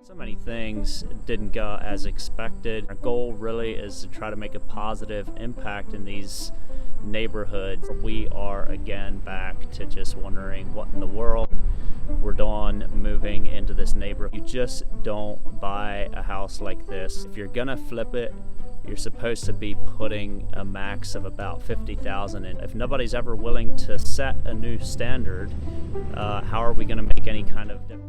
So many things didn't go as expected. Our goal really is to try to make a positive impact in these neighborhoods. We are again back to just wondering what in the world we're doing moving into this neighborhood. You just don't buy a house like this. If you're gonna flip it, you're supposed to be putting a max of about $50,000 in. If nobody's ever willing to set a new standard, how are we gonna make any kind of difference?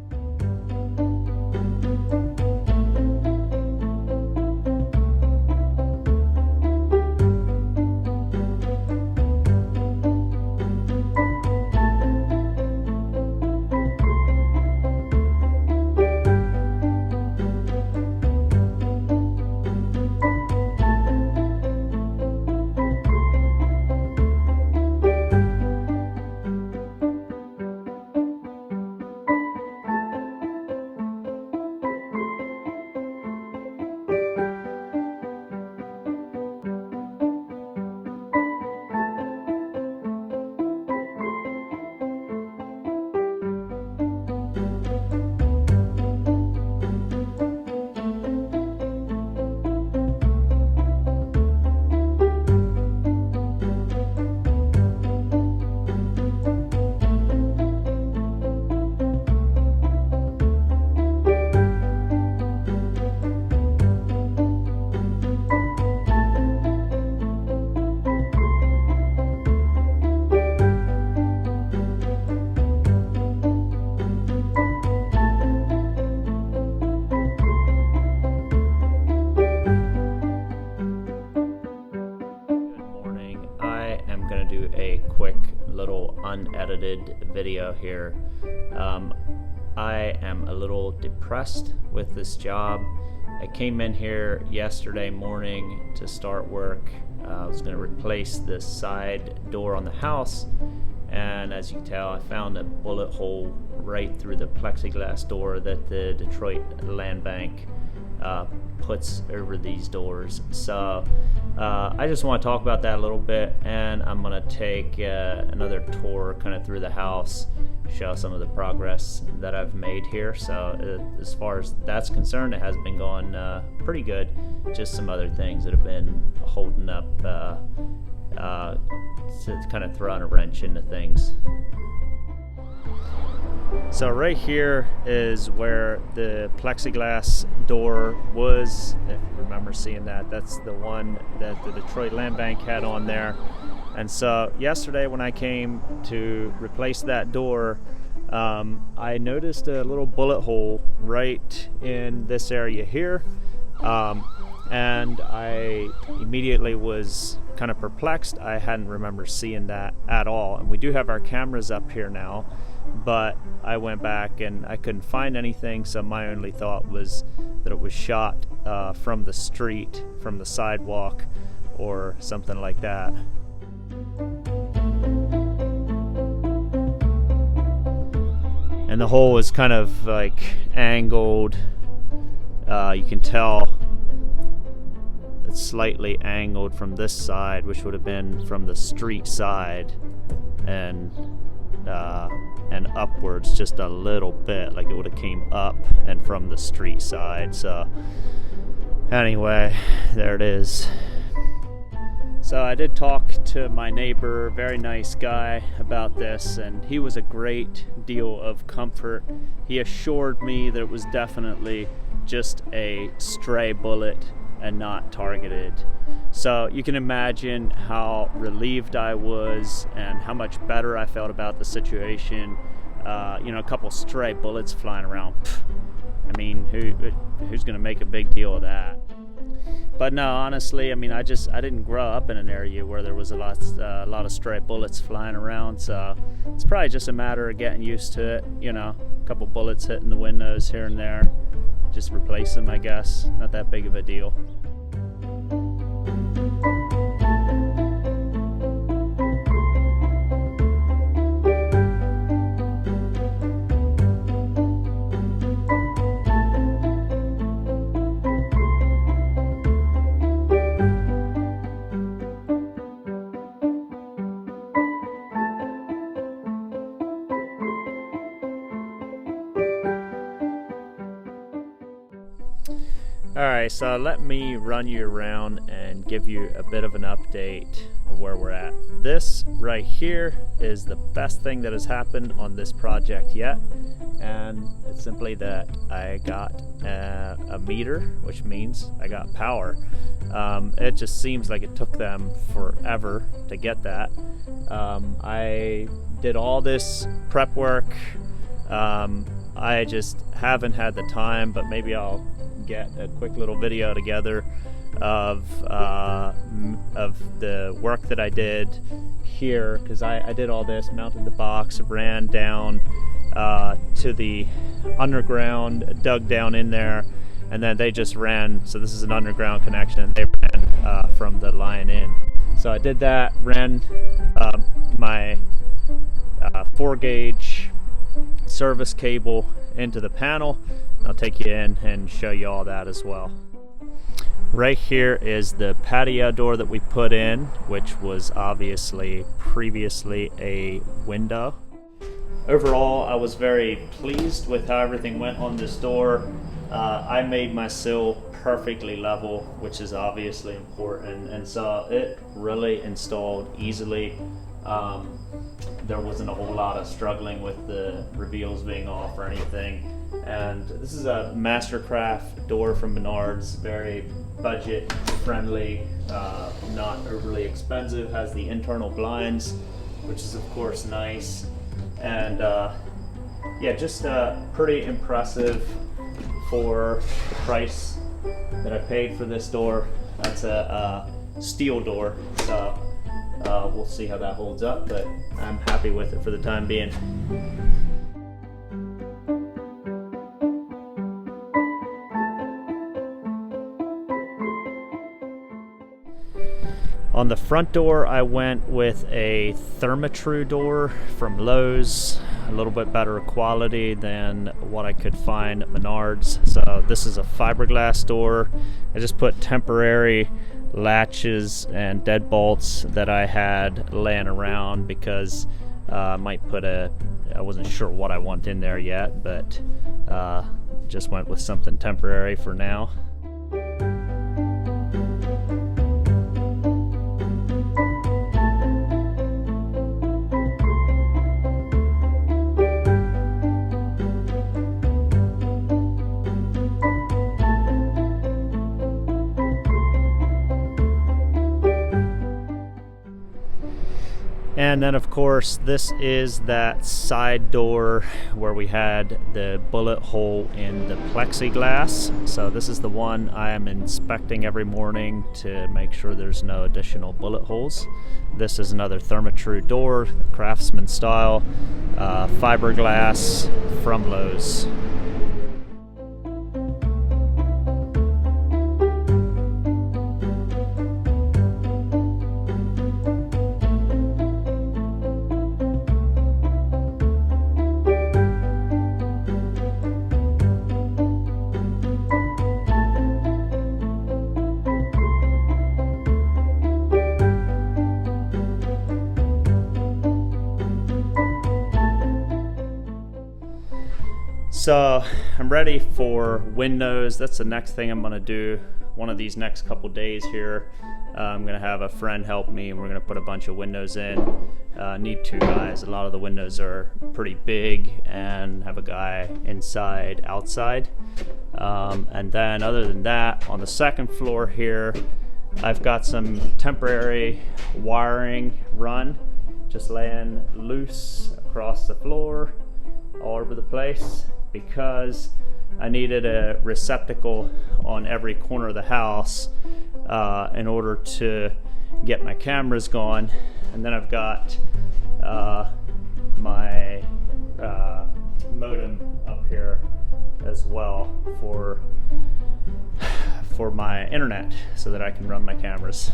Going to do a quick little unedited video here. I am a little depressed with this job. I came in here yesterday morning to start work. I was going to replace the side door on the house, and as you can tell, I found a bullet hole right through the plexiglass door that the Detroit Land Bank puts over these doors. So I just want to talk about that a little bit, and I'm going to take another tour kind of through the house, show some of the progress that I've made here. So as far as that's concerned, it has been going pretty good. Just some other things that have been holding up to kind of throwing a wrench into things. So right here is where the plexiglass door was. If you remember seeing that, that's the one that the Detroit Land Bank had on there. And so yesterday when I came to replace that door, I noticed a little bullet hole right in this area here. And I immediately was kind of perplexed. I hadn't remembered seeing that at all. And we do have our cameras up here now, but I went back and I couldn't find anything, so my only thought was that it was shot from the street, from the sidewalk, or something like that. And the hole is kind of like angled. You can tell it's slightly angled from this side, which would have been from the street side, and upwards just a little bit, like it would have came up and from the street side. So anyway, there it is. So I did talk to my neighbor, very nice guy, about this, and he was a great deal of comfort. He assured me that it was definitely just a stray bullet and not targeted. So you can imagine how relieved I was and how much better I felt about the situation. A couple stray bullets flying around. I mean, who's going to make a big deal of that? But no, honestly, I mean, I didn't grow up in an area where there was a lot of stray bullets flying around. So it's probably just a matter of getting used to it. A couple bullets hitting the windows here and there. Just replace them, I guess. Not that big of a deal. Alright, so let me run you around and give you a bit of an update of where we're at. This right here is the best thing that has happened on this project yet, and it's simply that I got a meter, which means I got power. It just seems like it took them forever to get that. I did all this prep work. I just haven't had the time, but maybe I'll get a quick little video together of the work that I did here, because I did all this, mounted the box, ran down to the underground, dug down in there, and then they just ran. So this is an underground connection. They ran from the line in. So I did that, ran my 4-gauge service cable into the panel. I'll take you in and show you all that as well. Right here is the patio door that we put in, which was obviously previously a window. Overall, I was very pleased with how everything went on this door. I made my sill perfectly level, which is obviously important, and so it really installed easily. There wasn't a whole lot of struggling with the reveals being off or anything. And this is a Mastercraft door from Menards, very budget friendly, not overly expensive, has the internal blinds, which is of course nice. And yeah, just pretty impressive for the price that I paid for this door. That's a steel door, so we'll see how that holds up, but I'm happy with it for the time being. On the front door, I went with a Therma-Tru door from Lowe's, a little bit better quality than what I could find at Menards. So this is a fiberglass door. I just put temporary latches and deadbolts that I had laying around because I might put I wasn't sure what I want in there yet, but just went with something temporary for now. And then of course this is that side door where we had the bullet hole in the plexiglass. So this is the one I am inspecting every morning to make sure there's no additional bullet holes. This is another Therma-Tru door, Craftsman style, fiberglass from Lowe's. So I'm ready for windows. That's the next thing I'm gonna do one of these next couple days here. I'm gonna have a friend help me and we're gonna put a bunch of windows in. Need 2 guys. A lot of the windows are pretty big and have a guy inside, outside. And then other than that, on the second floor here, I've got some temporary wiring run, just laying loose across the floor all over the place, because I needed a receptacle on every corner of the house in order to get my cameras going. And then I've got my modem up here as well for my internet so that I can run my cameras.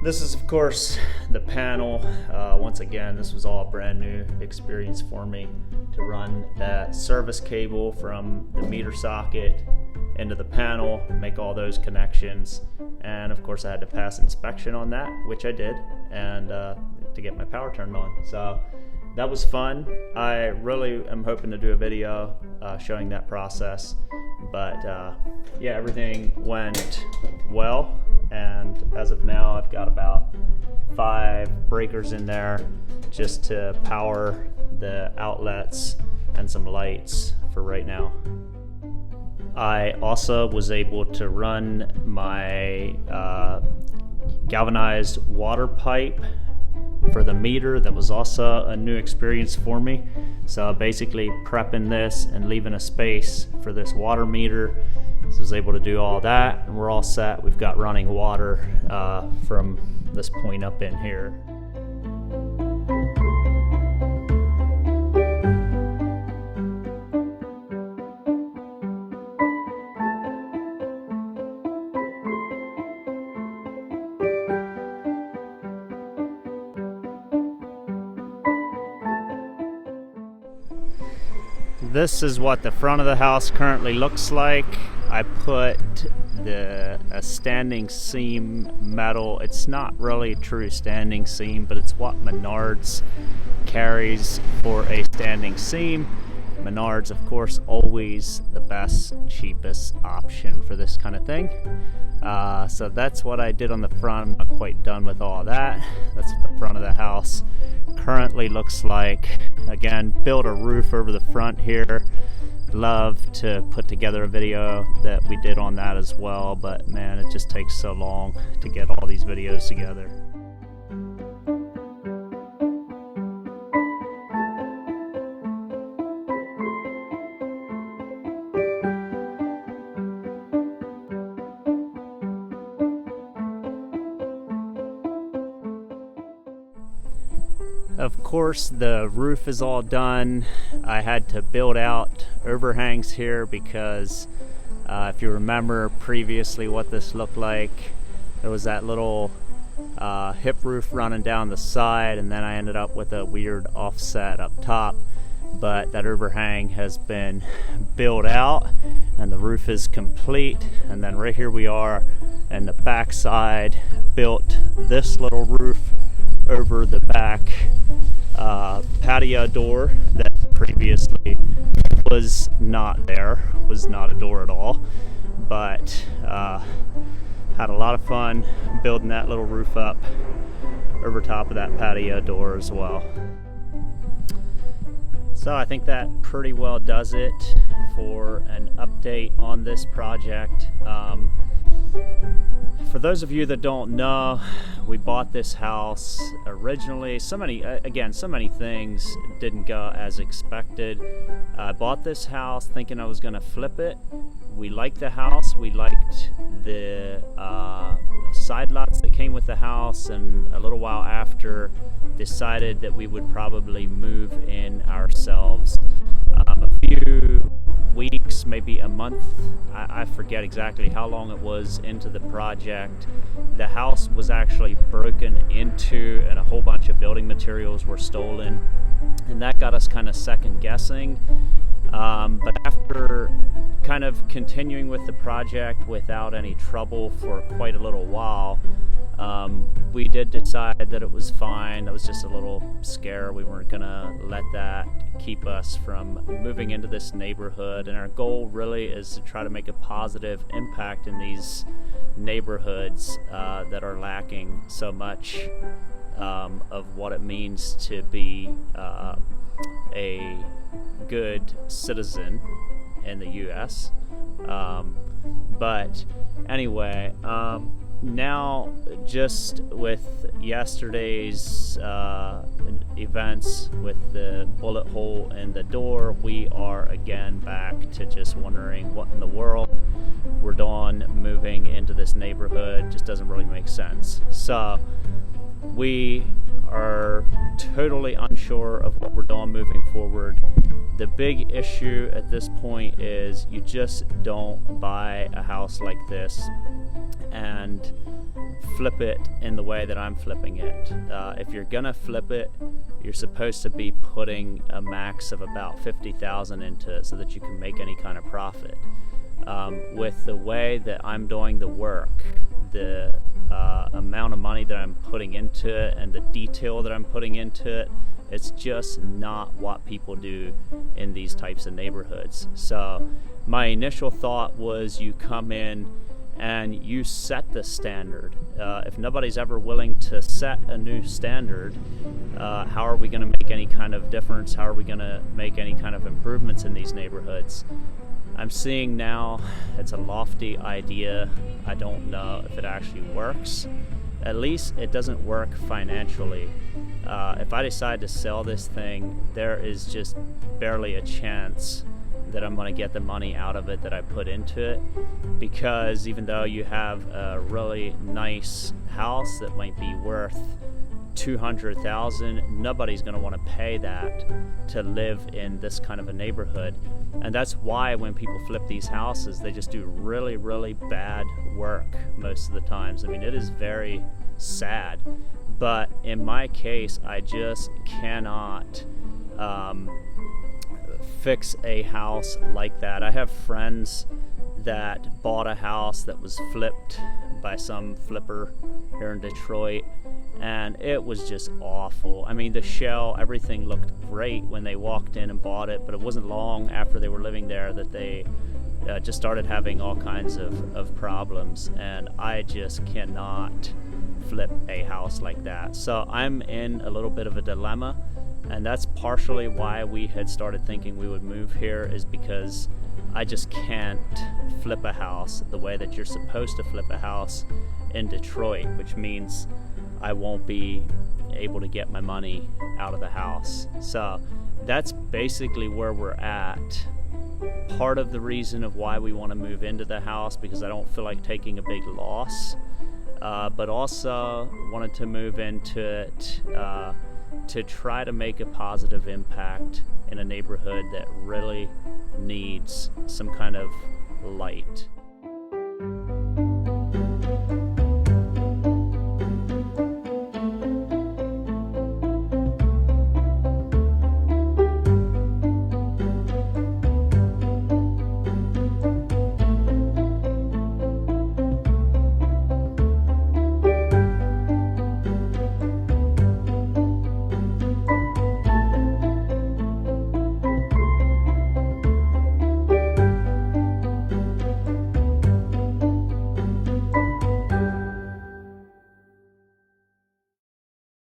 This is of course the panel. Once again, this was all a brand new experience for me to run that service cable from the meter socket into the panel, make all those connections, and of course I had to pass inspection on that, which I did, and to get my power turned on. So that was fun. I really am hoping to do a video showing that process, but yeah, everything went well, and as of now I've got about 5 breakers in there just to power the outlets and some lights for right now. I also was able to run my galvanized water pipe for the meter. That was also a new experience for me. So basically prepping this and leaving a space for this water meter. So I was able to do all that, and we're all set. We've got running water from this point up in here. This is what the front of the house currently looks like. I put a standing seam metal. It's not really a true standing seam, but it's what Menards carries for a standing seam. Menards, of course, always the best, cheapest option for this kind of thing. So that's what I did on the front. I'm not quite done with all that. That's what the front of the house currently looks like. Again, build a roof over the front here. Love to put together a video that we did on that as well, but man, it just takes so long to get all these videos together. Of course, the roof is all done. I had to build out overhangs here because if you remember previously what this looked like, there was that little hip roof running down the side, and then I ended up with a weird offset up top. But that overhang has been built out and the roof is complete. And then right here we are in the back side, built this little roof over the back patio door that previously was not there, was not a door at all, but had a lot of fun building that little roof up over top of that patio door as well. So I think that pretty well does it for an update on this project. For those of you that don't know, we bought this house originally. So many things didn't go as expected. I bought this house thinking I was going to flip it. We liked the house. We liked the side lots that came with the house, and a little while after decided that we would probably move in ourselves. A few weeks, maybe a month, I forget exactly how long it was into the project, the house was actually broken into and a whole bunch of building materials were stolen, and that got us kind of second guessing. But after kind of continuing with the project without any trouble for quite a little while, we did decide that it was fine. That was just a little scare. We weren't gonna let that keep us from moving into this neighborhood, and our goal really is to try to make a positive impact in these neighborhoods that are lacking so much of what it means to be a good citizen in the US. But anyway, now just with yesterday's events with the bullet hole in the door, we are again back to just wondering what in the world we're doing moving into this neighborhood. Just doesn't really make sense. So we are totally unsure of what we're doing moving forward. The big issue at this point is you just don't buy a house like this and flip it in the way that I'm flipping it. If you're gonna flip it, you're supposed to be putting a max of about $50,000 into it so that you can make any kind of profit. with the way that I'm doing the work, the amount of money that I'm putting into it and the detail that I'm putting into it, it's just not what people do in these types of neighborhoods. So my initial thought was, you come in and you set the standard. If nobody's ever willing to set a new standard, how are we going to make any kind of difference? How are we going to make any kind of improvements in these neighborhoods? I'm seeing now it's a lofty idea. I don't know if it actually works. At least it doesn't work financially. If I decide to sell this thing, there is just barely a chance that I'm going to get the money out of it that I put into it, because even though you have a really nice house that might be worth $200,000, nobody's going to want to pay that to live in this kind of a neighborhood. And that's why when people flip these houses, they just do really, really bad work most of the times. I mean, it is very sad. But in my case, I just cannot fix a house like that. I have friends that bought a house that was flipped by some flipper here in Detroit, and it was just awful. I mean, the shell, everything looked great when they walked in and bought it, but it wasn't long after they were living there that they just started having all kinds of problems, and I just cannot flip a house like that. So I'm in a little bit of a dilemma, and that's partially why we had started thinking we would move here, is because I just can't flip a house the way that you're supposed to flip a house in Detroit, which means I won't be able to get my money out of the house. So that's basically where we're at. Part of the reason of why we want to move into the house, because I don't feel like taking a big loss, but also wanted to move into it to try to make a positive impact in a neighborhood that really needs some kind of light.